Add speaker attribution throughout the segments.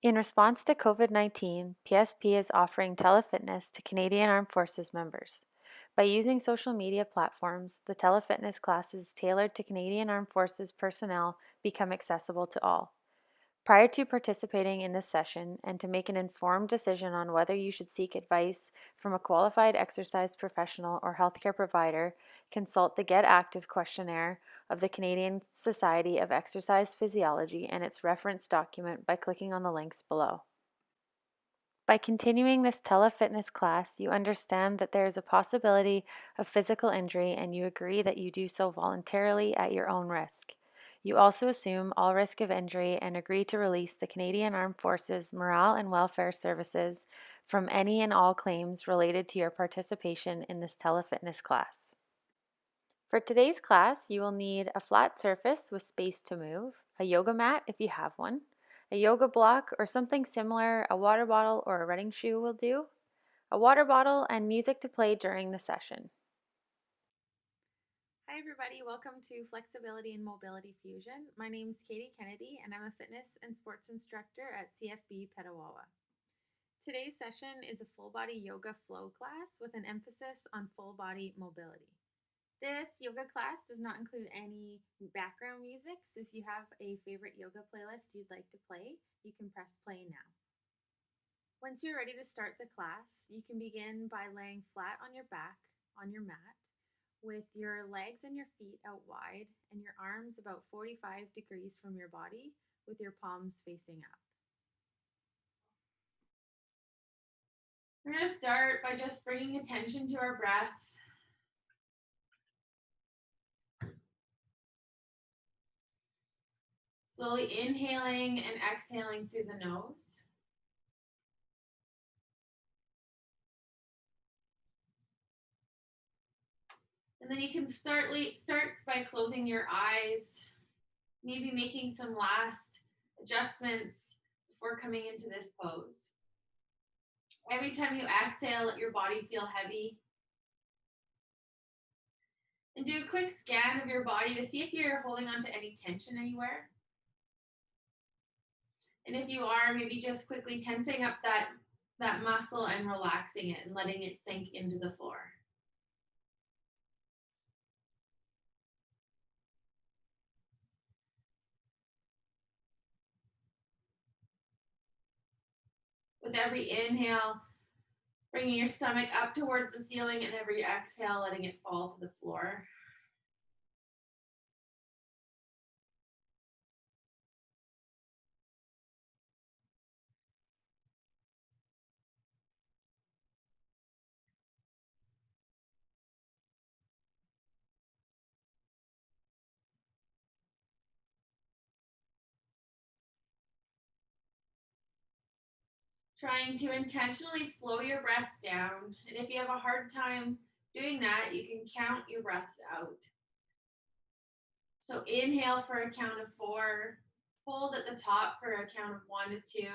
Speaker 1: In response to COVID-19, PSP is offering telefitness to Canadian Armed Forces members. By using social media platforms, the telefitness classes tailored to Canadian Armed Forces personnel become accessible to all. Prior to participating in this session and to make an informed decision on whether you should seek advice from a qualified exercise professional or healthcare provider, consult the Get Active questionnaire of the Canadian Society of Exercise Physiology and its reference document by clicking on the links below. By continuing this telefitness class, you understand that there is a possibility of physical injury and you agree that you do so voluntarily at your own risk. You also assume all risk of injury and agree to release the Canadian Armed Forces Morale and Welfare Services from any and all claims related to your participation in this telefitness class. For today's class, you will need a flat surface with space to move, a yoga mat if you have one, a yoga block or something similar, a water bottle or a running shoe will do, a water bottle, and music to play during the session. Hi everybody, welcome to Flexibility and Mobility Fusion. My name is Katie Kennedy and I'm a fitness and sports instructor at CFB Petawawa. Today's session is a full body yoga flow class with an emphasis on full body mobility. This yoga class does not include any background music, so if you have a favorite yoga playlist you'd like to play, you can press play now. Once you're ready to start the class, you can begin by laying flat on your back on your mat with your legs and your feet out wide and your arms about 45 degrees from your body with your palms facing up. We're going to start by just bringing attention to our breath. Slowly inhaling and exhaling through the nose. And then you can start by closing your eyes, maybe making some last adjustments before coming into this pose. Every time you exhale, let your body feel heavy. And do a quick scan of your body to see if you're holding on to any tension anywhere. And if you are, maybe just quickly tensing up that muscle and relaxing it and letting it sink into the floor. With every inhale, bringing your stomach up towards the ceiling, and every exhale, letting it fall to the floor. Trying to intentionally slow your breath down. And if you have a hard time doing that, you can count your breaths out. So inhale for a count of 4, hold at the top for a count of 1 to 2,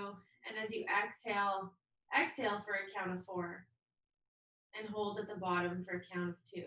Speaker 1: and as you exhale, exhale for a count of 4, and hold at the bottom for a count of 2.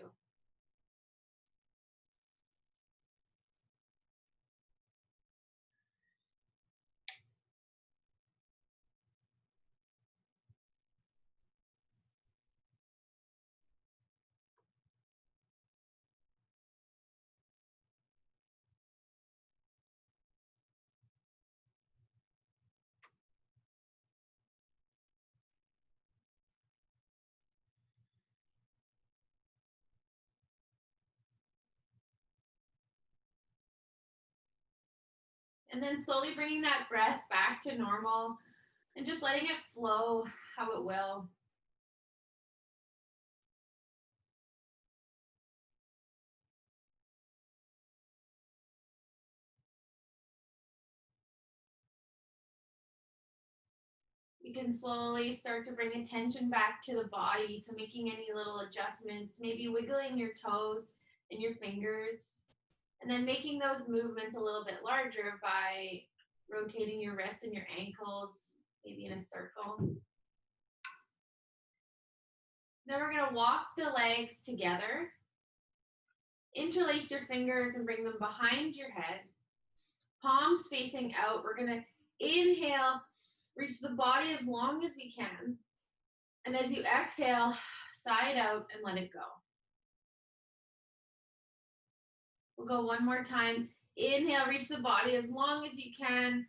Speaker 1: And then slowly bringing that breath back to normal and just letting it flow how it will. You can slowly start to bring attention back to the body. So making any little adjustments, maybe wiggling your toes and your fingers, and then making those movements a little bit larger by rotating your wrists and your ankles, maybe in a circle. Then we're gonna walk the legs together. Interlace your fingers and bring them behind your head. Palms facing out. We're gonna inhale
Speaker 2: Reach the body as long as we can. And as you exhale, side out and let it go. We'll go one more time. Inhale, reach the body as long as you can.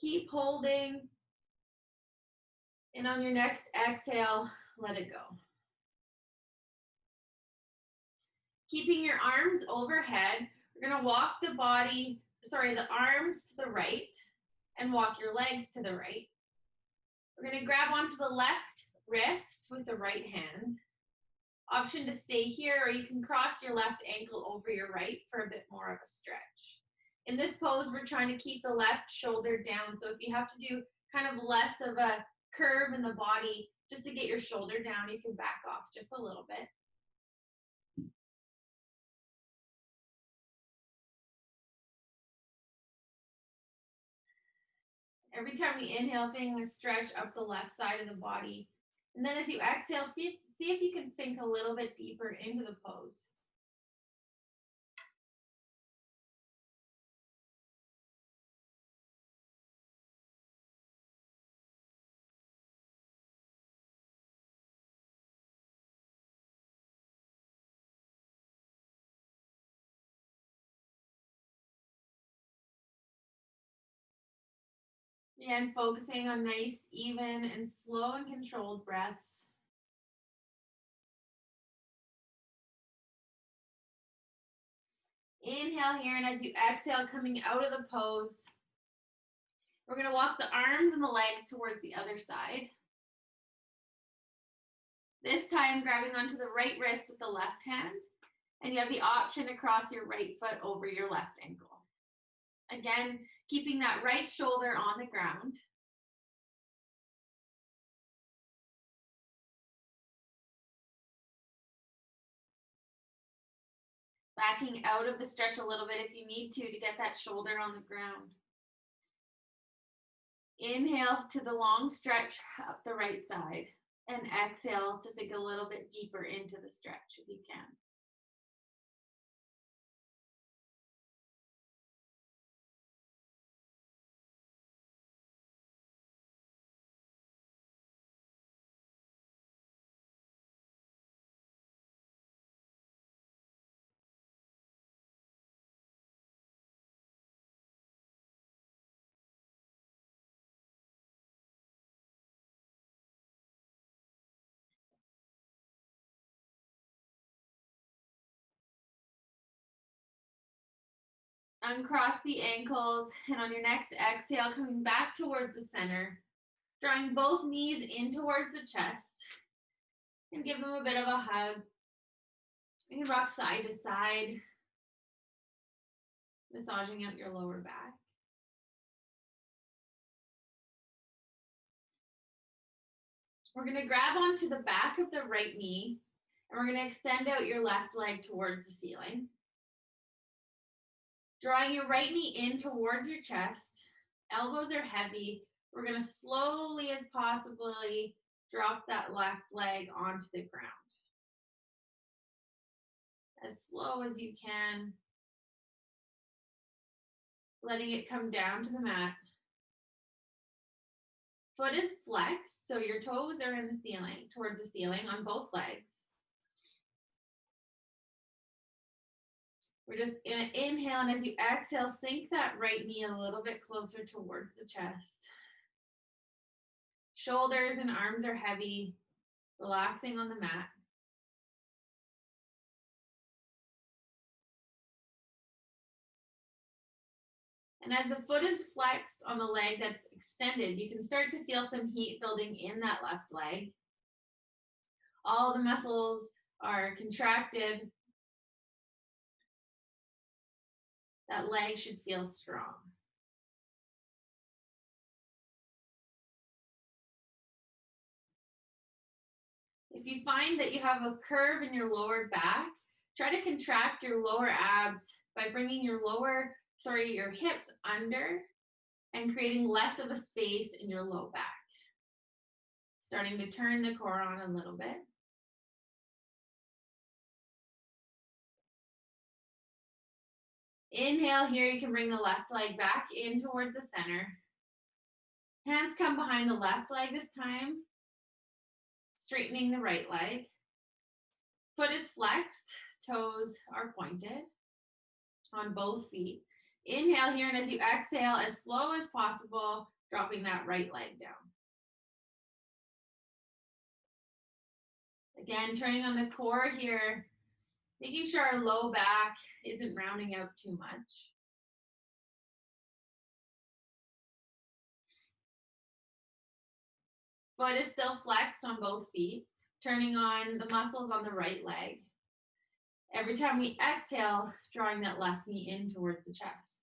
Speaker 2: Keep holding. And on your next exhale, let it go. Keeping your arms overhead, we're gonna walk the arms to the right and walk your legs to the right. We're gonna grab onto the left wrist with the right hand. Option to stay here, or you can cross your left ankle over your right for a bit more of a stretch. In this pose, we're trying to keep the left shoulder down. So if you have to do kind of less of a curve in the body, just to get your shoulder down, you can back off just a little bit. Every time we inhale, feeling a stretch up the left side of the body. And then as you exhale, see if you can sink a little bit deeper into the pose. And focusing on nice, even, and slow and controlled breaths. Inhale here, and as you exhale, coming out of the pose, we're gonna walk the arms and the legs towards the other side. This time, grabbing onto the right wrist with the left hand, and you have the option to cross your right foot over your left ankle. Again, keeping that right shoulder on the ground. Backing out of the stretch a little bit if you need to get that shoulder on the ground. Inhale to the long stretch up the right side, and exhale to sink a little bit deeper into the stretch if you can. Uncross the ankles, and on your next exhale, coming back towards the center, drawing both knees in towards the chest, and give them a bit of a hug. You can rock side to side, massaging out your lower back. We're gonna grab onto the back of the right knee, and we're gonna extend out your left leg towards the ceiling. Drawing your right knee in towards your chest, elbows are heavy. We're gonna slowly as possibly drop that left leg onto the ground. As slow as you can, letting it come down to the mat. Foot is flexed, so your toes are in the ceiling, towards the ceiling on both legs. We're just gonna inhale, and as you exhale, sink that right knee a little bit closer towards the chest. Shoulders and arms are heavy, relaxing on the mat. And as the foot is flexed on the leg that's extended, you can start to feel some heat building in that left leg. All the muscles are contracted. That leg should feel strong. If you find that you have a curve in your lower back, try to contract your lower abs by bringing your hips under and creating less of a space in your low back. Starting to turn the core on a little bit. Inhale here, you can bring the left leg back in towards the center. Hands come behind the left leg this time, straightening the right leg. Foot is flexed, toes are pointed on both feet. Inhale here, and as you exhale, as slow as possible, dropping that right leg down. Again, turning on the core here, making sure our low back isn't rounding out too much. Foot is still flexed on both feet, turning on the muscles on the right leg. Every time we exhale, drawing that left knee in towards the chest.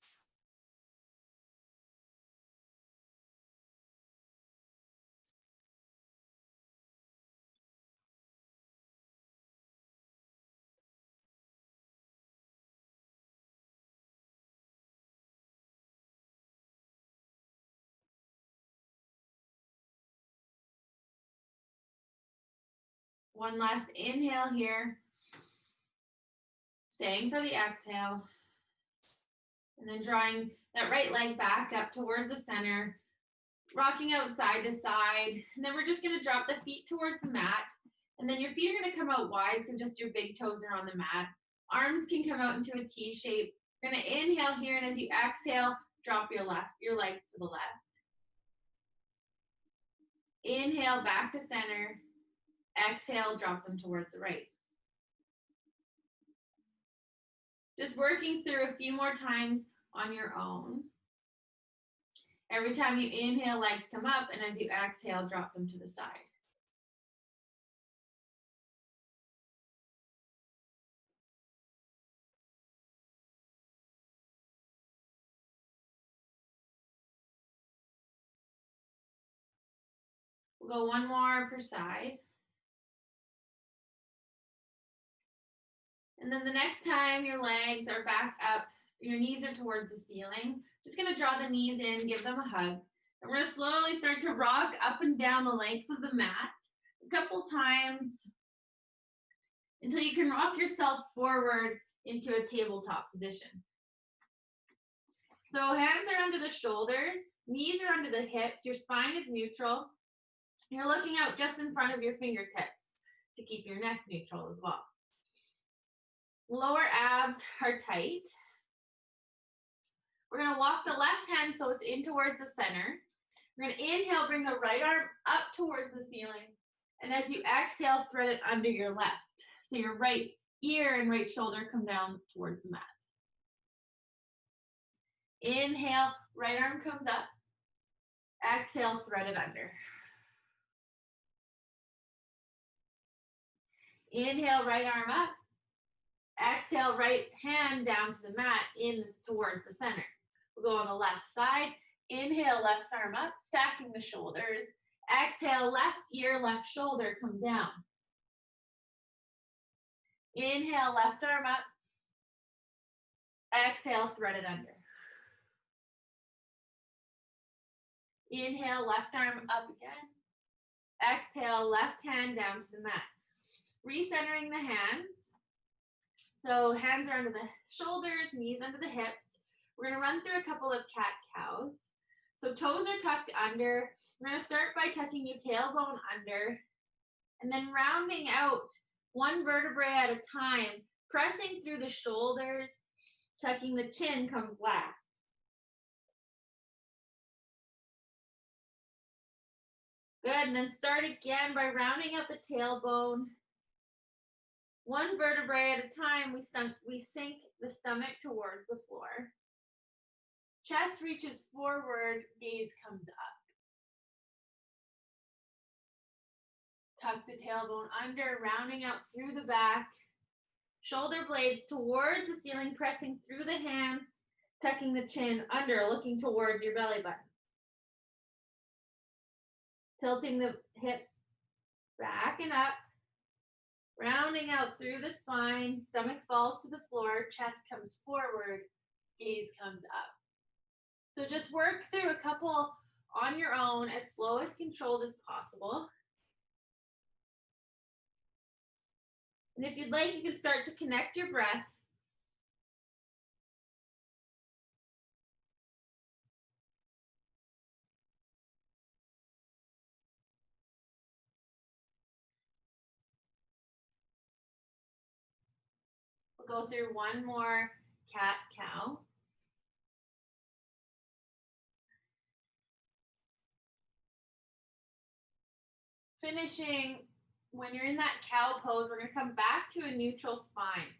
Speaker 2: One last inhale here. Staying for the exhale. And then drawing that right leg back up towards the center, rocking out side to side. And then we're just gonna drop the feet towards the mat. And then your feet are gonna come out wide, so just your big toes are on the mat. Arms can come out into a T shape. You're gonna inhale here, and as you exhale, drop your legs to the left. Inhale back to center. Exhale, drop them towards the right. Just working through a few more times on your own. Every time you inhale, legs come up, and as you exhale, drop them to the side. We'll go one more per side. And then the next time your legs are back up, your knees are towards the ceiling, just gonna draw the knees in, give them a hug. And we're gonna slowly start to rock up and down the length of the mat a couple times until you can rock yourself forward into a tabletop position. So hands are under the shoulders, knees are under the hips, your spine is neutral. You're looking out just in front of your fingertips to keep your neck neutral as well. Lower abs are tight. We're gonna walk the left hand so it's in towards the center. We're gonna inhale, bring the right arm up towards the ceiling. And as you exhale, thread it under your left. So your right ear and right shoulder come down towards the mat. Inhale, right arm comes up. Exhale, thread it under. Inhale, right arm up. Exhale, right hand down to the mat in towards the center. We'll go on the left side. Inhale, left arm up, stacking the shoulders. Exhale, left ear, left shoulder come down. Inhale, left arm up. Exhale, thread it under. Inhale, left arm up again. Exhale, left hand down to the mat. Recentering the hands. So hands are under the shoulders, knees under the hips. We're gonna run through a couple of cat-cows. So toes are tucked under. We're gonna start by tucking your tailbone under and then rounding out one vertebrae at a time, pressing through the shoulders, tucking the chin comes last. Good, and then start again by rounding out the tailbone. One vertebrae at a time, we sink the stomach towards the floor. Chest reaches forward, gaze comes up. Tuck the tailbone under, rounding out through the back. Shoulder blades towards the ceiling, pressing through the hands, tucking the chin under, looking towards your belly button. Tilting the hips back and up, rounding out through the spine, stomach falls to the floor, chest comes forward, gaze comes up. So just work through a couple on your own, as slow as controlled as possible. And if you'd like, you can start to connect your breath. We'll go through one more cat-cow. Finishing, when you're in that cow pose, we're going to come back to a neutral spine.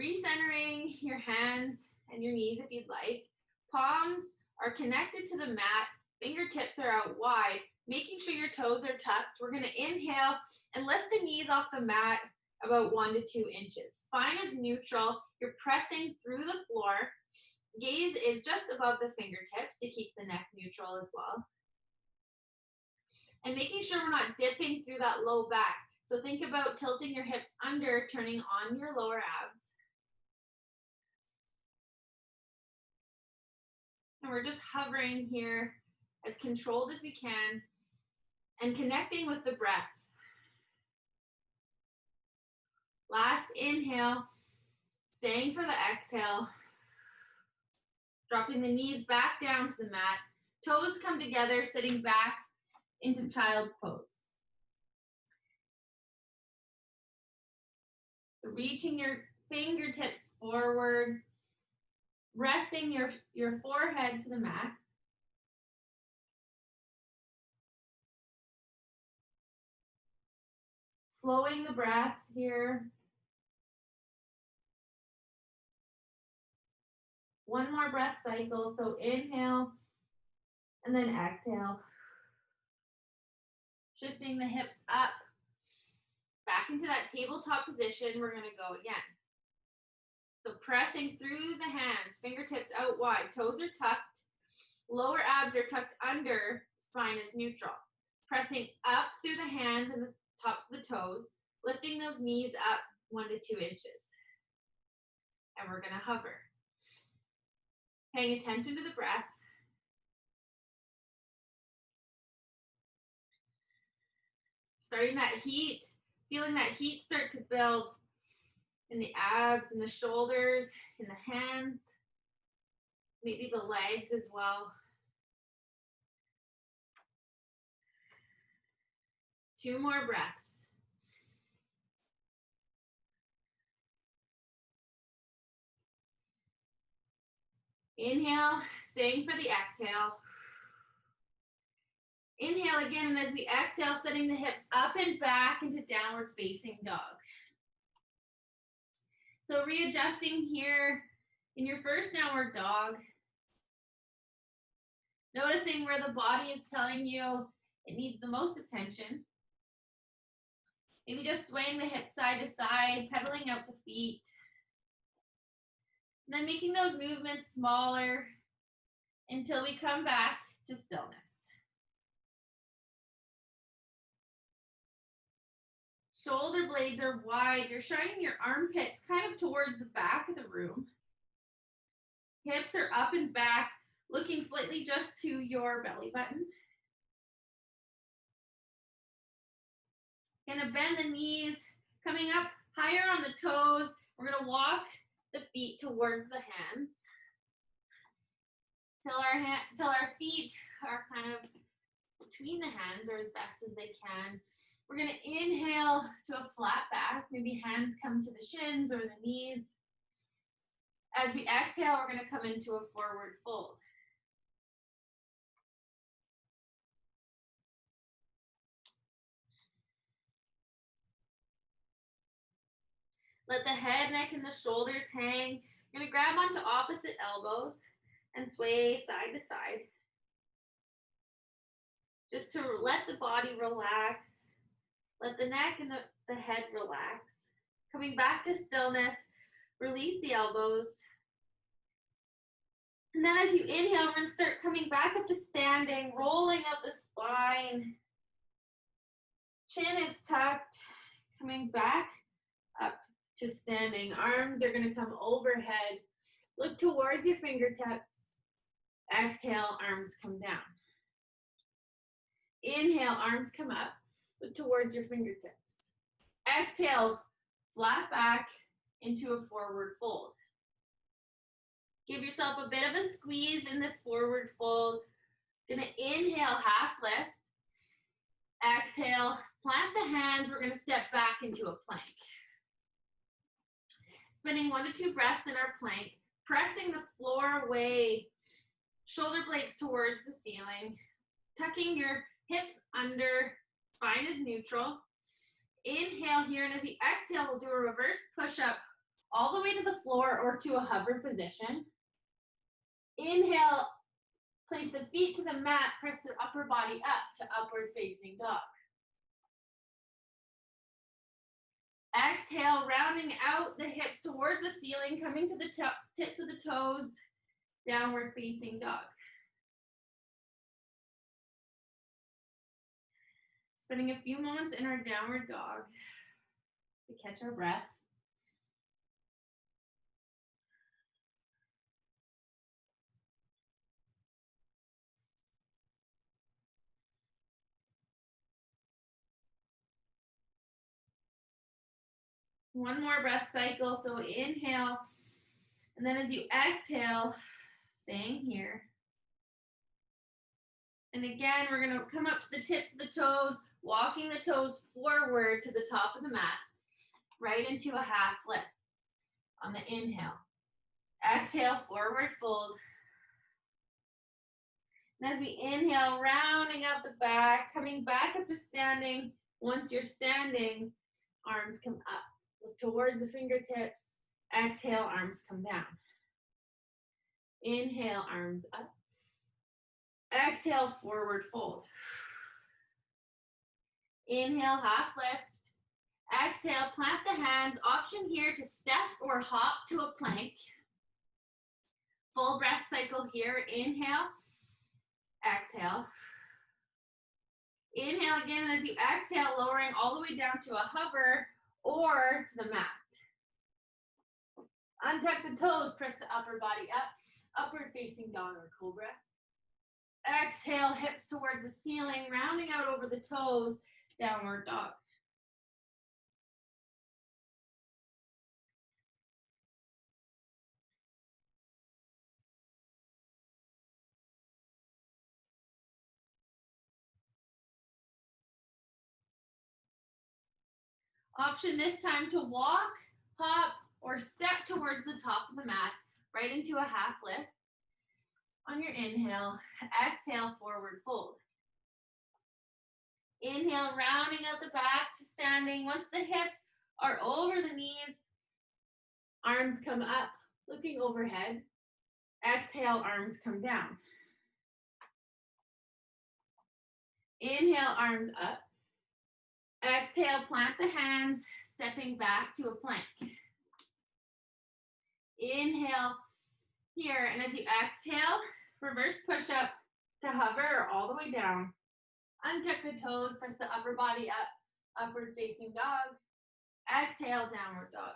Speaker 2: Recentering your hands and your knees if you'd like. Palms are connected to the mat. Fingertips are out wide, making sure your toes are tucked. We're going to inhale and lift the knees off the mat about 1 to 2 inches. Spine is neutral. You're pressing through the floor. Gaze is just above the fingertips to keep the neck neutral as well. And making sure we're not dipping through that low back. So think about tilting your hips under, turning on your lower abs. And we're just hovering here as controlled as we can and connecting with the breath. Last inhale, staying for the exhale. Dropping the knees back down to the mat. Toes come together, sitting back into child's pose. Reaching your fingertips forward, resting your forehead to the mat. Slowing the breath here. One more breath cycle, so inhale and then exhale. Shifting the hips up, back into that tabletop position, we're gonna go again. So pressing through the hands, fingertips out wide, toes are tucked, lower abs are tucked under, spine is neutral. Pressing up through the hands and the tops of the toes, lifting those knees up 1 to 2 inches. And we're gonna hover. Paying attention to the breath. Starting that heat, feeling that heat start to build in the abs and the shoulders, in the hands, maybe the legs as well. 2 more breaths. Inhale, staying for the exhale. Inhale again, and as we exhale, setting the hips up and back into downward facing dog. So readjusting here in your first downward dog. Noticing where the body is telling you it needs the most attention. Maybe just swaying the hips side to side, pedaling out the feet. And then making those movements smaller until we come back to stillness. Shoulder blades are wide. You're shining your armpits kind of towards the back of the room. Hips are up and back, looking slightly just to your belly button. Gonna bend the knees, coming up higher on the toes. We're gonna walk the feet towards the hands till our feet are kind of between the hands or as best as they can. We're gonna inhale to a flat back, maybe hands come to the shins or the knees. As we exhale, we're gonna come into a forward fold. Let the head, neck, and the shoulders hang. You're gonna grab onto opposite elbows and sway side to side. Just to let the body relax. Let the neck and the head relax. Coming back to stillness, release the elbows. And then as you inhale, we're gonna start coming back up to standing, rolling out the spine. Chin is tucked, coming back up to standing. Arms are gonna come overhead. Look towards your fingertips. Exhale, arms come down. Inhale, arms come up. Look towards your fingertips. Exhale, flat back into a forward fold. Give yourself a bit of a squeeze in this forward fold. Gonna inhale, half lift. Exhale, plant the hands. We're gonna step back into a plank. Spinning 1 to 2 breaths in our plank, pressing the floor away, shoulder blades towards the ceiling, tucking your hips under, spine is neutral. Inhale here, and as you exhale, we'll do a reverse push-up all the way to the floor or to a hover position. Inhale, place the feet to the mat, press the upper body up to upward facing dog. Exhale, rounding out the hips towards the ceiling, coming to the tips of the toes, downward facing dog. Spending a few moments in our downward dog to catch our breath. One more breath cycle. So inhale, and then as you exhale, staying here. And again, we're gonna come up to the tips of the toes, walking the toes forward to the top of the mat, right into a half lift on the inhale. Exhale, forward fold. And as we inhale, rounding out the back, coming back up to standing. Once you're standing, arms come up. Look towards the fingertips. Exhale, arms come down. Inhale, arms up. Exhale, forward fold. Inhale, half lift. Exhale, plant the hands. Option here to step or hop to a plank. Full breath cycle here. Inhale, exhale. Inhale again, and as you exhale, lowering all the way down to a hover or to the mat. Untuck the toes, press the upper body up, upward facing dog or cobra. Exhale, hips towards the ceiling, rounding out over the toes, downward dog. Option this time to walk, hop, or step towards the top of the mat, right into a half lift. On your inhale, exhale, forward fold. Inhale, rounding out the back to standing. Once the hips are over the knees, arms come up, looking overhead. Exhale, arms come down. Inhale, arms up. Exhale, plant the hands, stepping back to a plank. Inhale here, and as you exhale, reverse push up to hover or all the way down. Untuck the toes, press the upper body up, upward facing dog. Exhale, downward dog.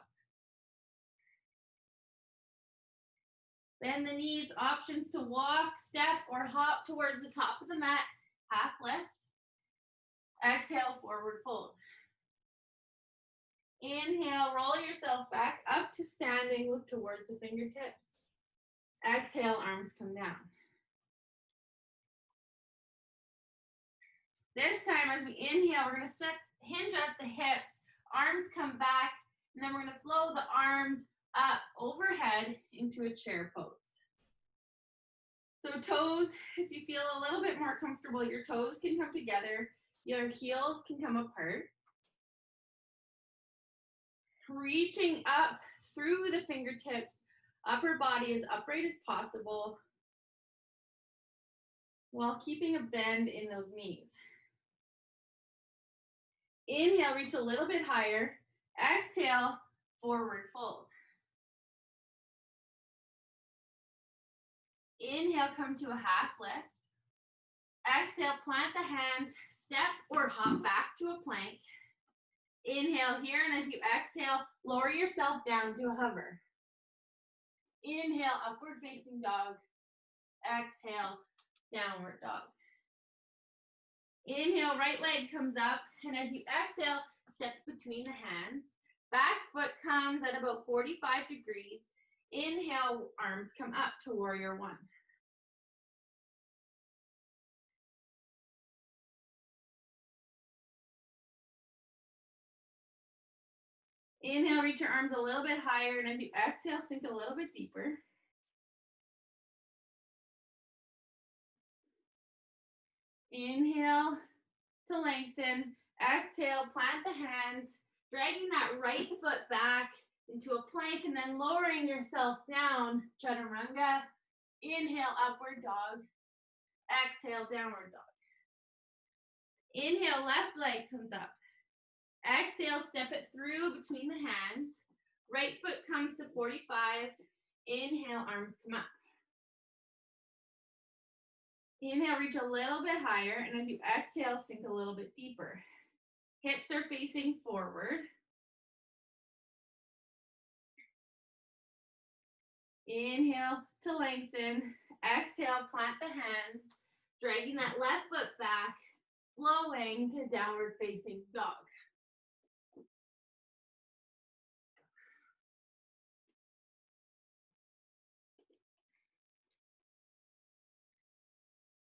Speaker 2: Bend the knees, options to walk, step, or hop towards the top of the mat, half lift. Exhale, forward fold. Inhale, roll yourself back up to standing, look towards the fingertips. Exhale, arms come down. This time, as we inhale, we're gonna hinge at the hips, arms come back, and then we're gonna flow the arms up overhead into a chair pose. So toes, if you feel a little bit more comfortable, your toes can come together, your heels can come apart. Reaching up through the fingertips, upper body as upright as possible, while keeping a bend in those knees. Inhale, reach a little bit higher. Exhale, forward fold. Inhale, come to a half lift. Exhale, plant the hands, step or hop back to a plank. Inhale here, and as you exhale, lower yourself down to a hover. Inhale, upward facing dog. Exhale, downward dog. Inhale, right leg comes up, and as you exhale, step between the hands. Back foot comes at about 45 degrees. Inhale, arms come up to warrior one. Inhale, reach your arms a little bit higher, and as you exhale, sink a little bit deeper. Inhale to lengthen. Exhale, plant the hands, dragging that right foot back into a plank and then lowering yourself down, chaturanga. Inhale, upward dog. Exhale, downward dog. Inhale, left leg comes up. Exhale, step it through between the hands. Right foot comes to 45. Inhale, arms come up. Inhale, reach a little bit higher, and as you exhale, sink a little bit deeper. Hips are facing forward. Inhale to lengthen. Exhale, plant the hands, dragging that left foot back, flowing to downward facing dog.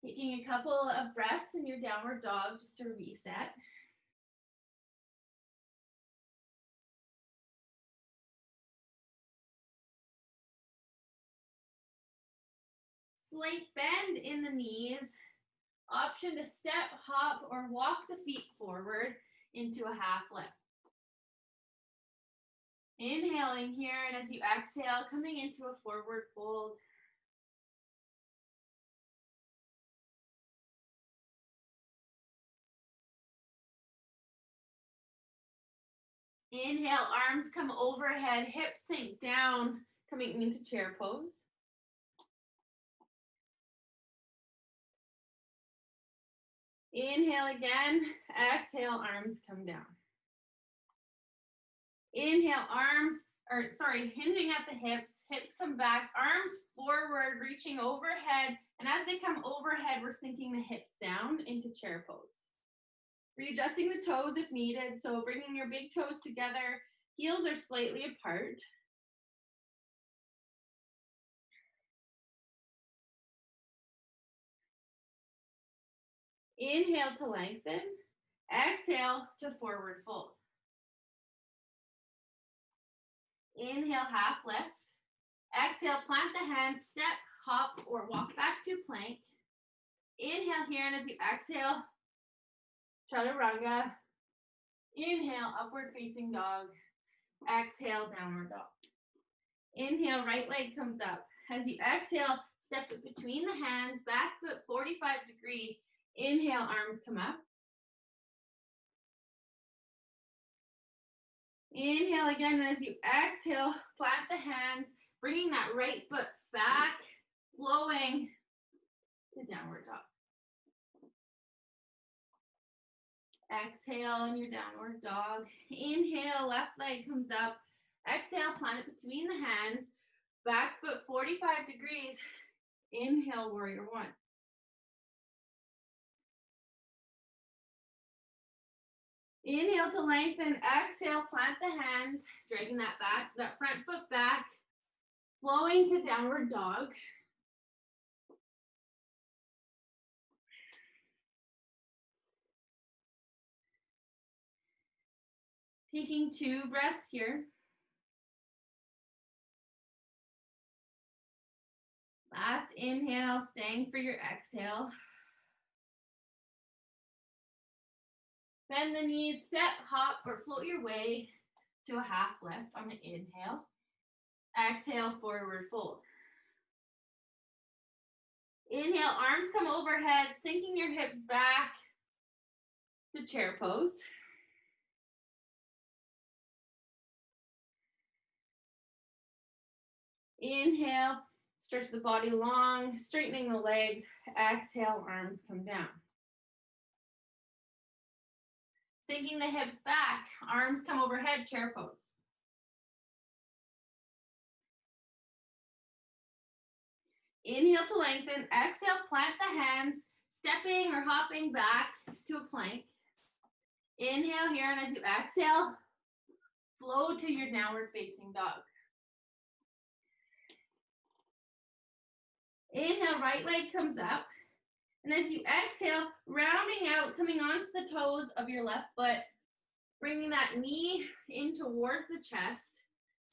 Speaker 2: Taking a couple of breaths in your downward dog just to reset. Slight bend in the knees. Option to step, hop, or walk the feet forward into a half lift. Inhaling here, and as you exhale, coming into a forward fold. Inhale, arms come overhead, hips sink down, coming into chair pose. Inhale again, exhale, arms come down. Inhale, hinging at the hips, hips come back, arms forward, reaching overhead, and as they come overhead, we're sinking the hips down into chair pose. Readjusting the toes if needed, so bringing your big toes together, heels are slightly apart. Inhale to lengthen, exhale to forward fold. Inhale, half lift. Exhale, plant the hands, step, hop, or walk back to plank. Inhale here, and as you exhale, chaturanga. Inhale, upward facing dog. Exhale, downward dog. Inhale, right leg comes up. As you exhale, step it between the hands, back foot 45 degrees. Inhale, arms come up. Inhale again, and as you exhale, plant the hands, bringing that right foot back, flowing to downward dog. Exhale in your downward dog. Inhale, left leg comes up. Exhale, plant it between the hands, back foot 45 degrees. Inhale, warrior one. Inhale to lengthen, exhale, plant the hands, dragging that front foot back, flowing to downward dog. Taking 2 breaths here. Last inhale, staying for your exhale. Bend the knees, step, hop, or float your way to a half lift on the inhale. Exhale, forward fold. Inhale, arms come overhead, sinking your hips back to chair pose. Inhale, stretch the body long, straightening the legs. Exhale, arms come down. Sinking the hips back, arms come overhead, chair pose. Inhale to lengthen, exhale, plant the hands, stepping or hopping back to a plank. Inhale here, and as you exhale, flow to your downward facing dog. Inhale, right leg comes up. And as you exhale, rounding out, coming onto the toes of your left foot, Bringing that knee in towards the chest.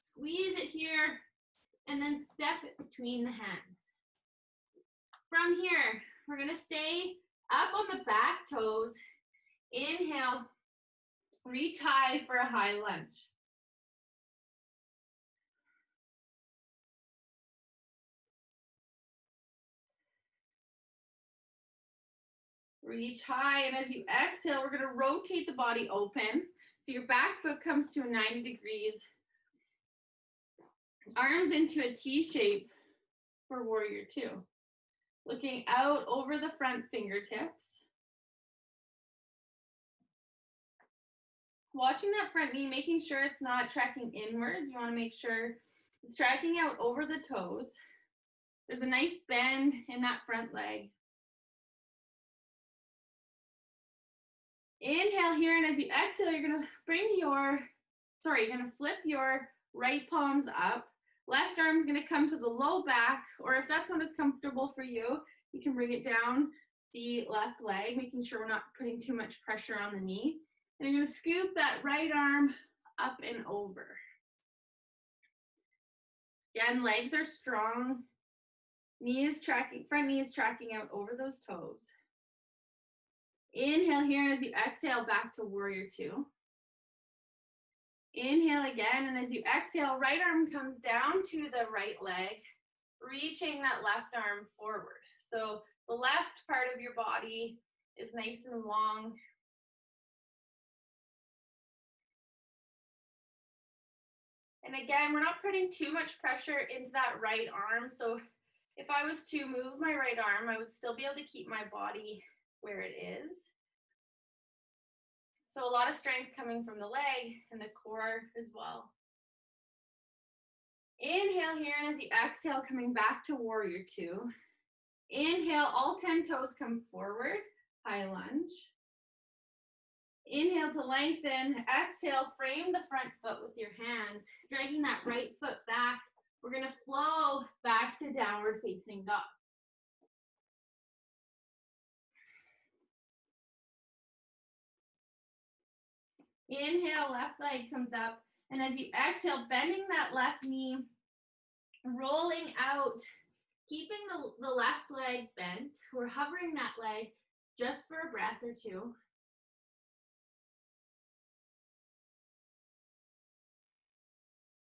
Speaker 2: Squeeze it here, and then step it between the hands. From here, we're gonna stay up on the back toes. Inhale, reach high for a high lunge. Reach high, and as you exhale, we're gonna rotate the body open. So your back foot comes to a 90 degrees. Arms into a T shape for warrior two. Looking out over the front fingertips. Watching that front knee, making sure it's not tracking inwards. You wanna make sure it's tracking out over the toes. There's a nice bend in that front leg. Inhale here, and as you exhale, you're gonna you're gonna flip your right palms up. Left arm's gonna come to the low back, or if that's not as comfortable for you, you can bring it down the left leg, making sure we're not putting too much pressure on the knee. And you're gonna scoop that right arm up and over. Again, legs are strong. Front knee is tracking out over those toes. Inhale here, and as you exhale, back to warrior two. Inhale again, and as you exhale, right arm comes down to the right leg, reaching that left arm forward. So the left part of your body is nice and long. And again, we're not putting too much pressure into that right arm. So if I was to move my right arm, I would still be able to keep my body where it is. So a lot of strength coming from the leg and the core as well. Inhale here, and as you exhale, coming back to warrior two. Inhale, all 10 toes come forward, high lunge. Inhale to lengthen. Exhale, frame the front foot with your hands, dragging that right foot back. We're gonna flow back to downward facing dog. Inhale, left leg comes up. And as you exhale, bending that left knee, rolling out, keeping the left leg bent. We're hovering that leg just for a breath or two.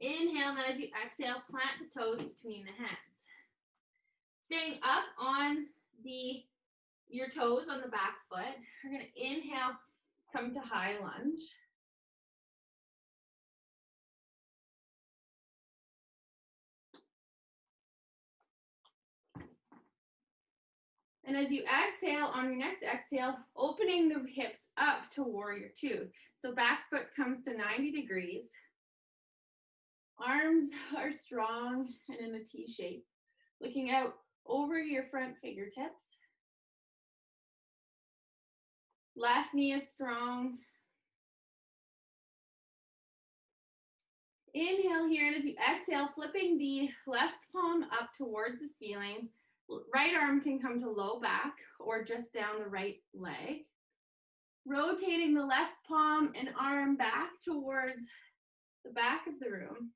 Speaker 2: Inhale, and as you exhale, plant the toes between the hands. Staying up on your toes on the back foot. We're gonna inhale, come to high lunge. And as you exhale, on your next exhale, opening the hips up to warrior two. So back foot comes to 90 degrees. Arms are strong and in a T shape. Looking out over your front fingertips. Left knee is strong. Inhale here, and as you exhale, flipping the left palm up towards the ceiling. Right arm can come to low back or just down the right leg. Rotating the left palm and arm back towards the back of the room.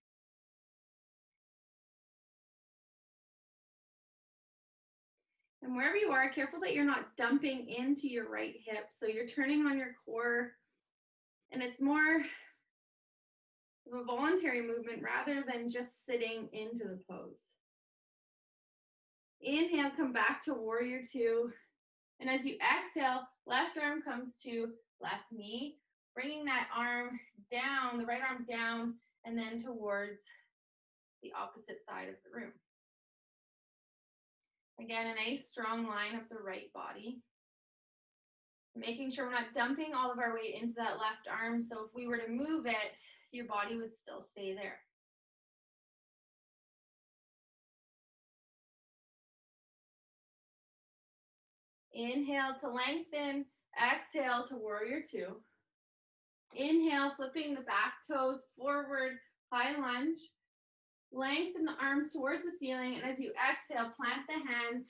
Speaker 2: And wherever you are, careful that you're not dumping into your right hip. So you're turning on your core, and it's more of a voluntary movement rather than just sitting into the pose. Inhale, come back to warrior two. And as you exhale, left arm comes to left knee, bringing that arm down, the right arm down, and then towards the opposite side of the room. Again, a nice strong line up the right body. Making sure we're not dumping all of our weight into that left arm. So if we were to move it, your body would still stay there. Inhale to lengthen, exhale to warrior two. Inhale, flipping the back toes forward, high lunge. Lengthen the arms towards the ceiling, and as you exhale, plant the hands,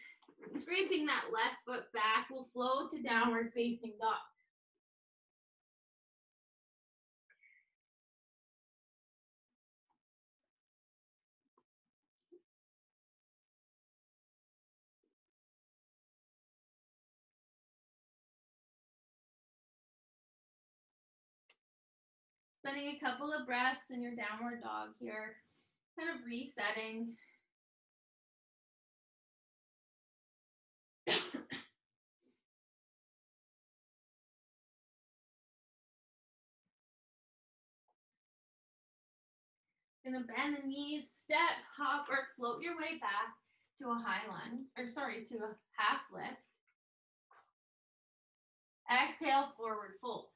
Speaker 2: scraping that left foot back. We'll flow to downward facing dog. Spending a couple of breaths in your downward dog here, kind of resetting. Gonna bend the knees, step, hop, or float your way back to a high lunge, to a half lift. Exhale, forward fold.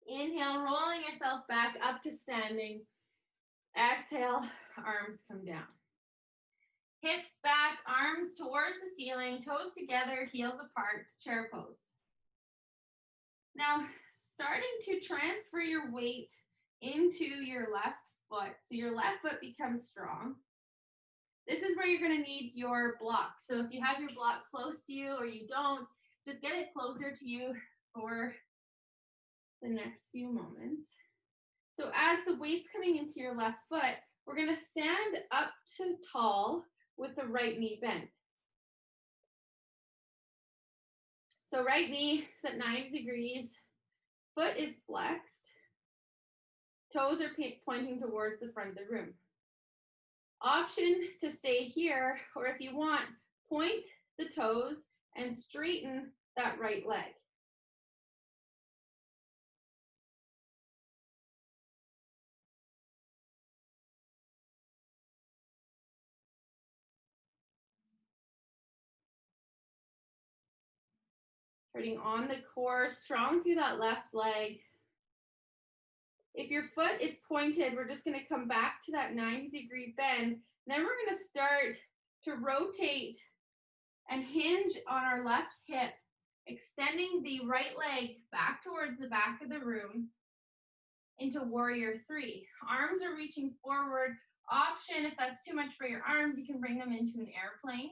Speaker 2: Inhale, rolling yourself back up to standing. Exhale, arms come down. Hips back, arms towards the ceiling, toes together, heels apart, chair pose. Now, starting to transfer your weight into your left foot. So your left foot becomes strong. This is where you're going to need your block. So if you have your block close to you or you don't, just get it closer to you for the next few moments. So as the weight's coming into your left foot, we're going to stand up to tall with the right knee bent. So right knee is at 90 degrees, foot is flexed, toes are pointing towards the front of the room. Option to stay here, or if you want, point the toes and straighten that right leg. Turning on the core, strong through that left leg. If your foot is pointed, we're just going to come back to that 90-degree bend. Then we're going to start to rotate and hinge on our left hip, extending the right leg back towards the back of the room into warrior three. Arms are reaching forward. Option, if that's too much for your arms, you can bring them into an airplane.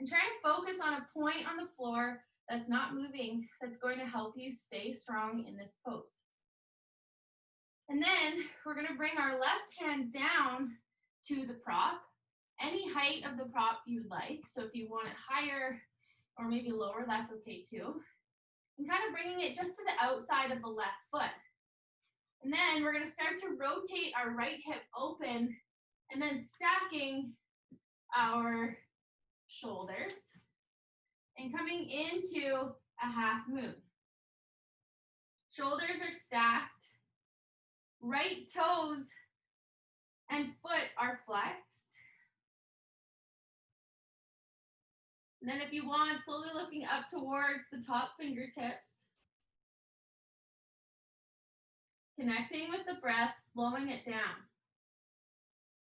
Speaker 2: And try to focus on a point on the floor that's not moving, that's going to help you stay strong in this pose. And then we're going to bring our left hand down to the prop, any height of the prop you'd like. So if you want it higher or maybe lower, that's okay too. And kind of bringing it just to the outside of the left foot. And then we're going to start to rotate our right hip open and then stacking our shoulders and coming into a half moon. Shoulders are stacked, right toes and foot are flexed. And then if you want, slowly looking up towards the top fingertips. Connecting with the breath, slowing it down.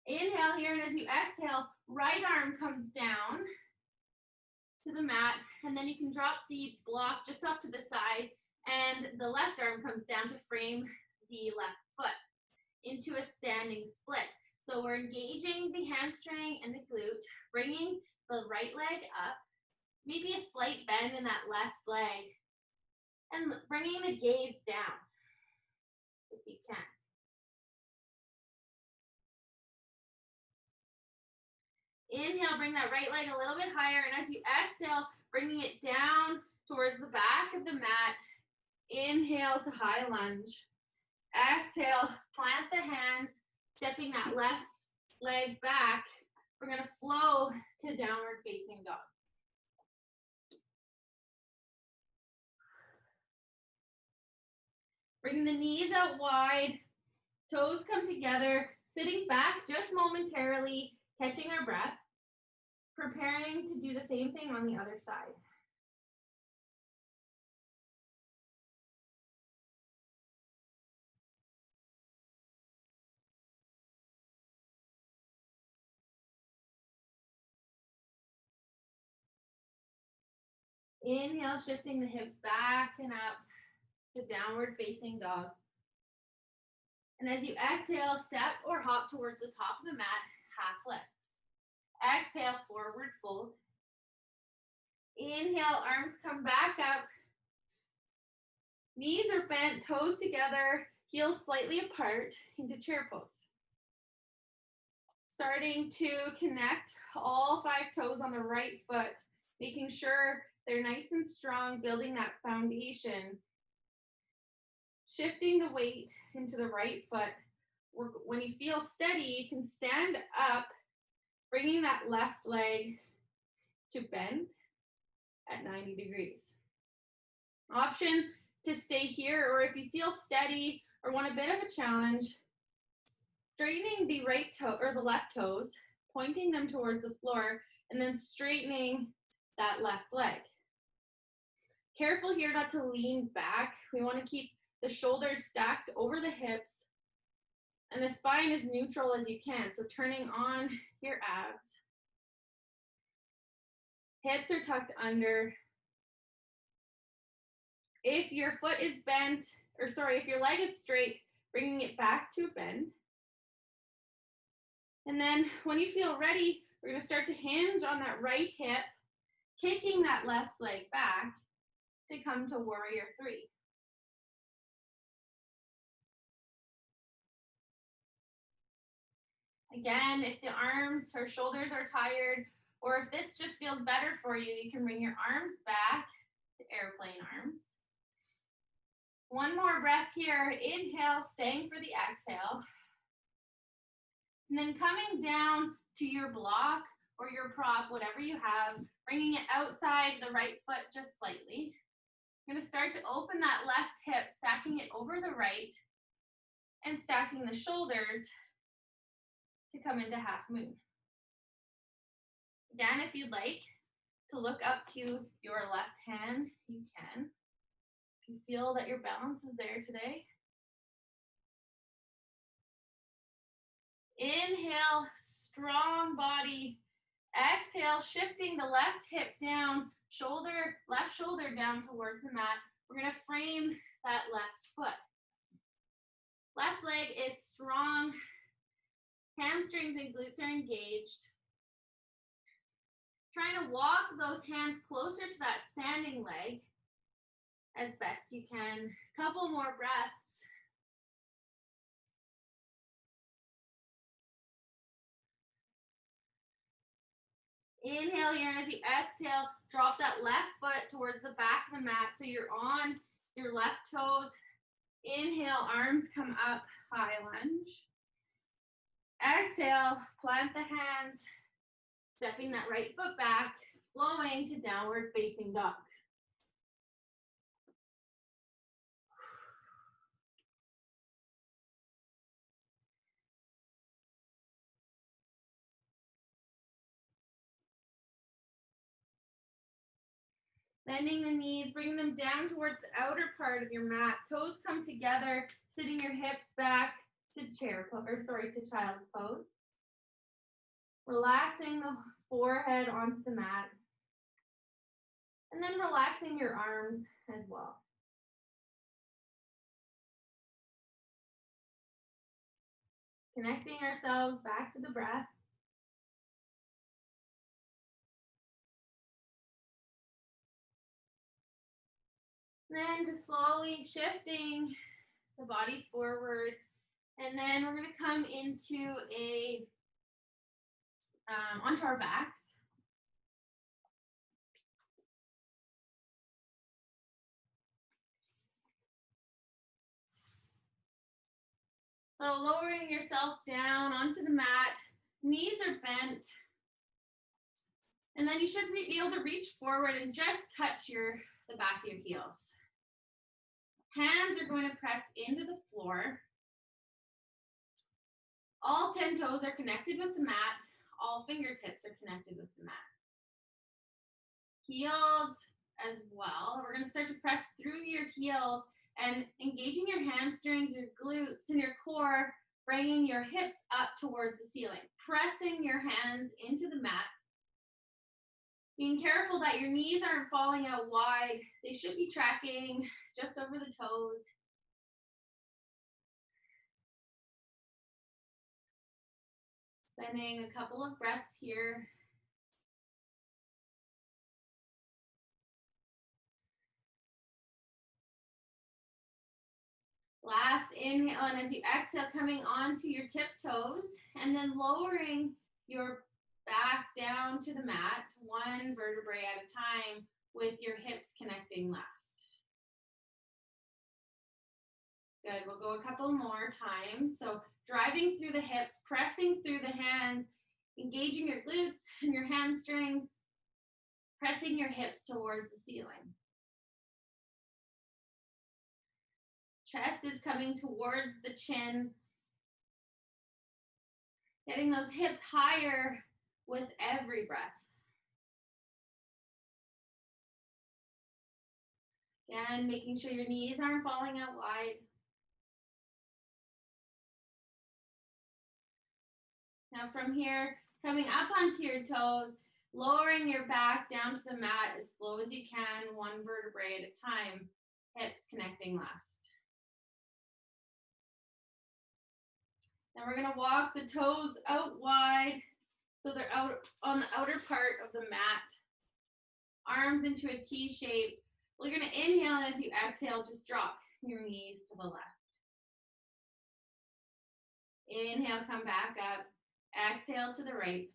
Speaker 2: Inhale here, and as you exhale, right arm comes down to the mat, and then you can drop the block just off to the side, and the left arm comes down to frame the left foot into a standing split. So we're engaging the hamstring and the glute, bringing the right leg up, maybe a slight bend in that left leg, and bringing the gaze down if you can. Inhale, bring that right leg a little bit higher, and as you exhale, bringing it down towards the back of the mat. Inhale to high lunge. Exhale, plant the hands, stepping that left leg back. We're going to flow to downward facing dog. Bring the knees out wide, toes come together, sitting back just momentarily, catching our breath, preparing to do the same thing on the other side. Inhale, shifting the hips back and up to downward facing dog. And as you exhale, step or hop towards the top of the mat, half lift. Exhale, forward fold. Inhale, arms come back up. Knees are bent, toes together, heels slightly apart into chair pose. Starting to connect all 5 toes on the right foot, making sure They're nice and strong, building that foundation. Shifting the weight into the right foot. When you feel steady, you can stand up, bringing that left leg to bend at 90 degrees. Option to stay here, or if you feel steady or want a bit of a challenge, straightening the right toe or the left toes, pointing them towards the floor, and then straightening that left leg. Careful here not to lean back. We want to keep the shoulders stacked over the hips and the spine as neutral as you can. So turning on your abs. Hips are tucked under. If your foot is bent, if your leg is straight, bringing it back to a bend. And then when you feel ready, we're going to start to hinge on that right hip, kicking that left leg back to come to warrior three. Again, if the arms or shoulders are tired, or if this just feels better for you, you can bring your arms back to airplane arms. One more breath here. Inhale, staying for the exhale. And then coming down to your block or your prop, whatever you have, bringing it outside the right foot just slightly. You're going to start to open that left hip, stacking it over the right, and stacking the shoulders to come into half moon. Again, if you'd like to look up to your left hand, you can. If you feel that your balance is there today. Inhale, strong body. Exhale, shifting the left hip down, left shoulder down towards the mat. We're going to frame that left foot. Left leg is strong. Hamstrings and glutes are engaged. Trying to walk those hands closer to that standing leg as best you can. Couple more breaths. Inhale here, and as you exhale, drop that left foot towards the back of the mat so you're on your left toes. Inhale, arms come up, high lunge. Exhale, plant the hands, stepping that right foot back, flowing to downward facing dog. Bending the knees, bringing them down towards the outer part of your mat. Toes come together, sitting your hips back to child's pose. Relaxing the forehead onto the mat. And then relaxing your arms as well. Connecting ourselves back to the breath. Then just slowly shifting the body forward. And then we're going to come into onto our backs. So lowering yourself down onto the mat, knees are bent. And then you should be able to reach forward and just touch the back of your heels. Hands are going to press into the floor. All 10 toes are connected with the mat. All fingertips are connected with the mat. Heels as well. We're going to start to press through your heels and engaging your hamstrings, your glutes, and your core, bringing your hips up towards the ceiling. Pressing your hands into the mat. Being careful that your knees aren't falling out wide. They should be tracking just over the toes. Spending a couple of breaths here. Last inhale, and as you exhale, coming onto your tiptoes, and then lowering your back down to the mat, one vertebrae at a time, with your hips connecting last. Good, we'll go a couple more times. So driving through the hips, pressing through the hands, engaging your glutes and your hamstrings, pressing your hips towards the ceiling. Chest is coming towards the chin. Getting those hips higher with every breath. Again, making sure your knees aren't falling out wide. Now from here, coming up onto your toes, lowering your back down to the mat as slow as you can, one vertebrae at a time, hips connecting last. Now we're gonna walk the toes out wide so they're out on the outer part of the mat. Arms into a T shape. Well, you're gonna inhale, and as you exhale, just drop your knees to the left. Inhale, come back up. Exhale to the right.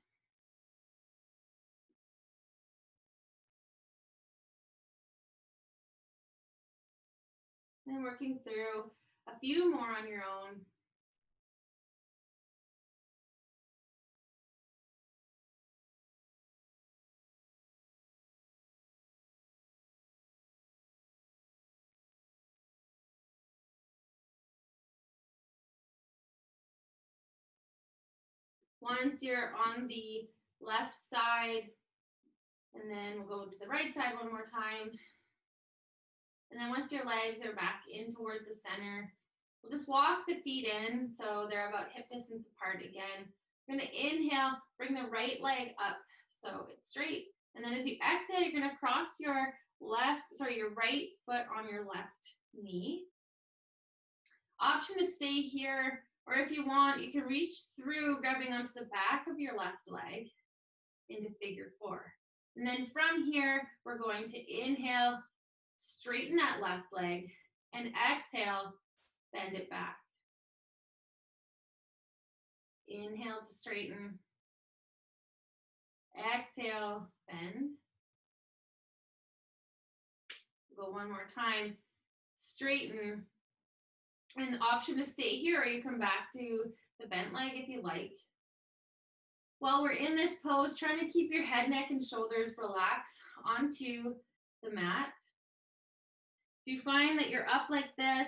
Speaker 2: And working through a few more on your own. Once you're on the left side, and then we'll go to the right side one more time. And then once your legs are back in towards the center, we'll just walk the feet in so they're about hip distance apart again. You're gonna inhale, bring the right leg up so it's straight. And then as you exhale, you're gonna cross your your right foot on your left knee. Option to stay here, or if you want, you can reach through, grabbing onto the back of your left leg into figure four. And then from here, we're going to inhale, straighten that left leg, and exhale, bend it back. Inhale to straighten. Exhale, bend. Go one more time. Straighten. An option to stay here, or you come back to the bent leg if you like. While we're in this pose, trying to keep your head, neck, and shoulders relaxed onto the mat. If you find that you're up like this,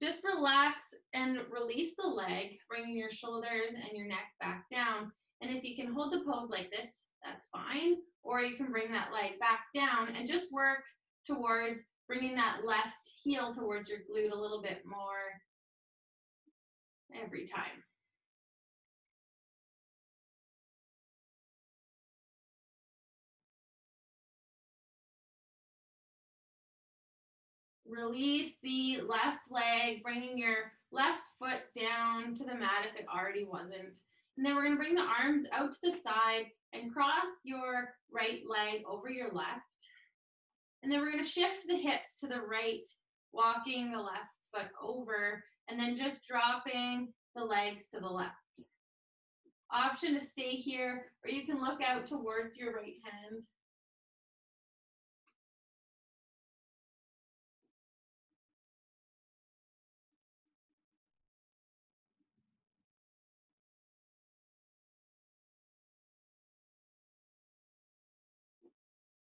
Speaker 2: just relax and release the leg, bringing your shoulders and your neck back down. And if you can hold the pose like this, that's fine. Or you can bring that leg back down and just work towards bringing that left heel towards your glute a little bit more every time. Release the left leg, bringing your left foot down to the mat if it already wasn't. And then we're going to bring the arms out to the side and cross your right leg over your left. And then we're going to shift the hips to the right, walking the left foot over, and then just dropping the legs to the left. Option to stay here, or you can look out towards your right hand.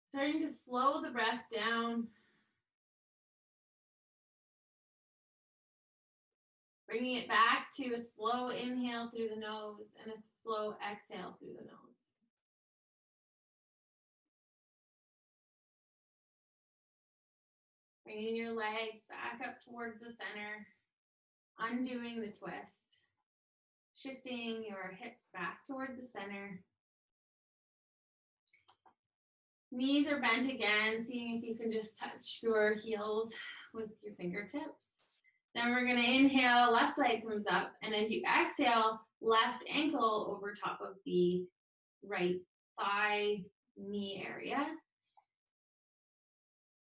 Speaker 2: Starting to slow the breath down. Bringing it back to a slow inhale through the nose and a slow exhale through the nose. Bringing your legs back up towards the center, undoing the twist, shifting your hips back towards the center. Knees are bent again, seeing if you can just touch your heels with your fingertips. Then we're going to inhale, left leg comes up, and as you exhale, left ankle over top of the right thigh, knee area.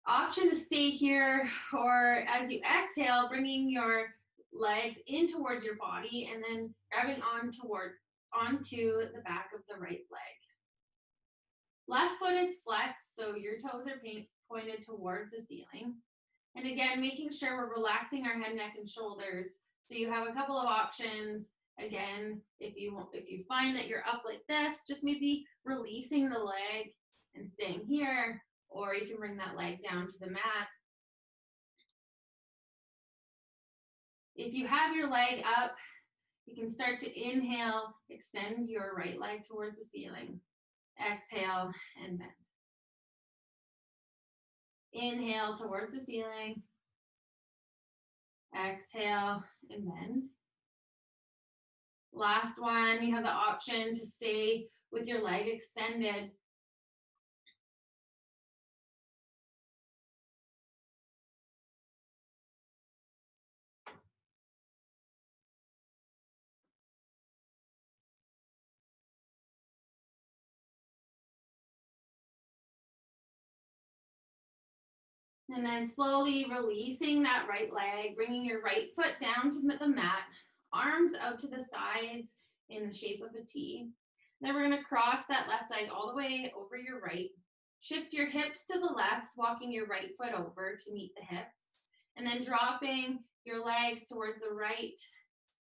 Speaker 2: Option to stay here, or as you exhale, bringing your legs in towards your body and then grabbing onto the back of the right leg. Left foot is flexed, so your toes are pointed towards the ceiling. And again, making sure we're relaxing our head, neck, and shoulders. So you have a couple of options. Again, if you find that you're up like this, just maybe releasing the leg and staying here, or you can bring that leg down to the mat. If you have your leg up, you can start to inhale, extend your right leg towards the ceiling. Exhale and bend. Inhale towards the ceiling. Exhale and bend. Last one, you have the option to stay with your leg extended. And then slowly releasing that right leg, bringing your right foot down to the mat, arms out to the sides in the shape of a T. Then we're going to cross that left leg all the way over your right. Shift your hips to the left, walking your right foot over to meet the hips. And then dropping your legs towards the right,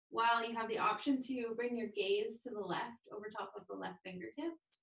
Speaker 2: while you have the option to bring your gaze to the left over top of the left fingertips.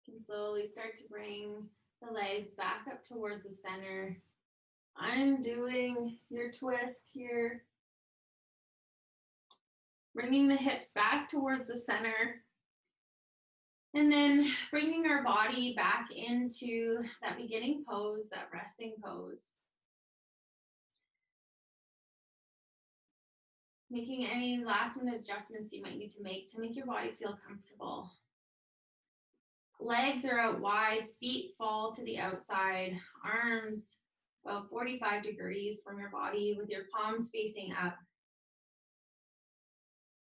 Speaker 2: You can slowly start to bring the legs back up towards the center. I'm doing your twist here. Bringing the hips back towards the center. And then bringing our body back into that beginning pose, that resting pose. Making any last minute adjustments you might need to make your body feel comfortable. Legs are out wide, feet fall to the outside, arms about 45 degrees from your body with your palms facing up.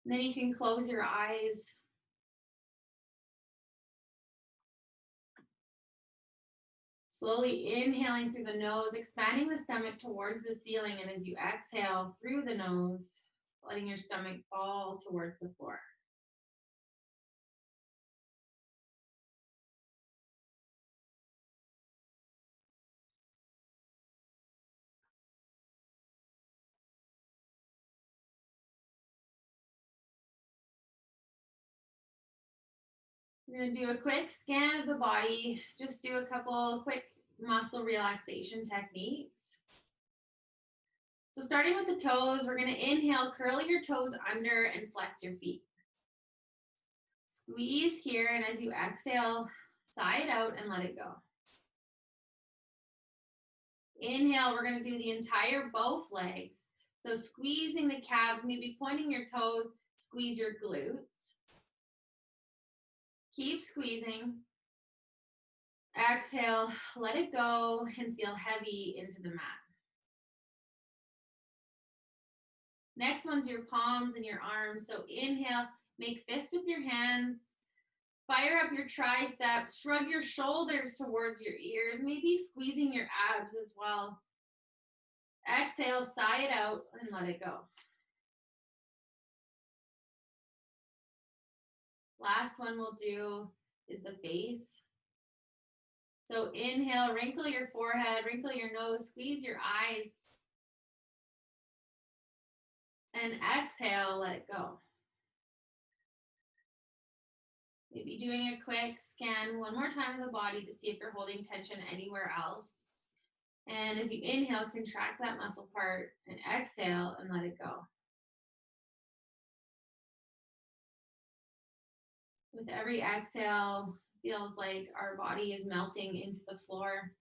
Speaker 2: And then you can close your eyes. Slowly inhaling through the nose, expanding the stomach towards the ceiling. And as you exhale through the nose, letting your stomach fall towards the floor. We're going to do a quick scan of the body, just do a couple quick muscle relaxation techniques. So starting with the toes, we're going to inhale, curl your toes under and flex your feet. Squeeze here, and as you exhale, sigh it out and let it go. Inhale, we're going to do the entire both legs. So squeezing the calves, maybe pointing your toes, squeeze your glutes. Keep squeezing. Exhale, let it go and feel heavy into the mat. Next one's your palms and your arms. So inhale, make fists with your hands. Fire up your triceps, shrug your shoulders towards your ears, maybe squeezing your abs as well. Exhale, sigh it out and let it go. Last one we'll do is the face. So inhale, wrinkle your forehead, wrinkle your nose, squeeze your eyes. And exhale, let it go. Maybe doing a quick scan one more time of the body to see if you're holding tension anywhere else. And as you inhale, contract that muscle part and exhale and let it go. With every exhale, feels like our body is melting into the floor.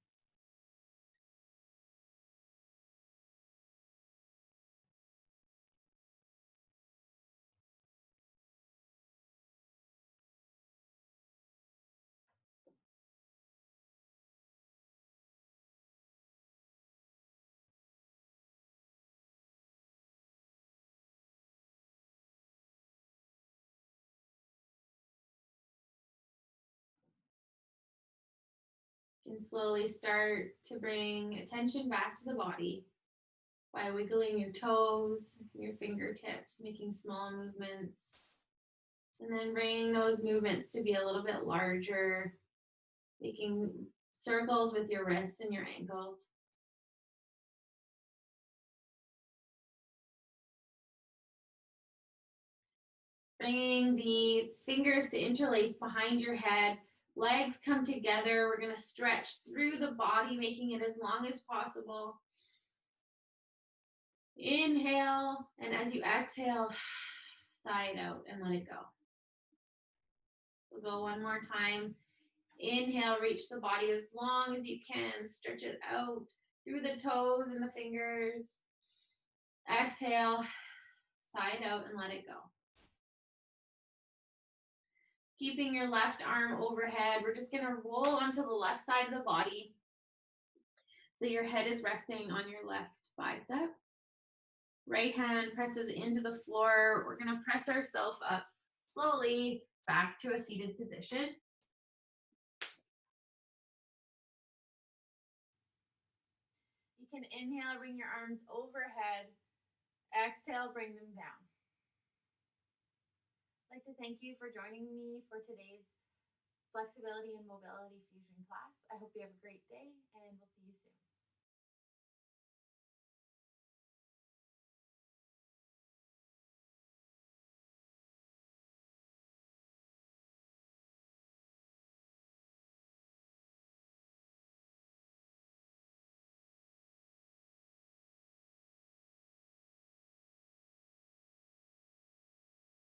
Speaker 2: can slowly start to bring attention back to the body by wiggling your toes, your fingertips, making small movements, and then bringing those movements to be a little bit larger, making circles with your wrists and your ankles. Bringing the fingers to interlace behind your head, legs come together. We're going to stretch through the body, making it as long as possible. Inhale, and as you exhale, sigh it out and let it go. We'll go one more time. Inhale, reach the body as long as you can. Stretch it out through the toes and the fingers. Exhale, sigh it out and let it go. Keeping your left arm overhead, we're just going to roll onto the left side of the body. So your head is resting on your left bicep. Right hand presses into the floor. We're going to press ourselves up slowly back to a seated position. You can inhale, bring your arms overhead. Exhale, bring them down. I'd like to thank you for joining me for today's Flexibility and Mobility Fusion class. I hope you have a great day, and we'll see you soon.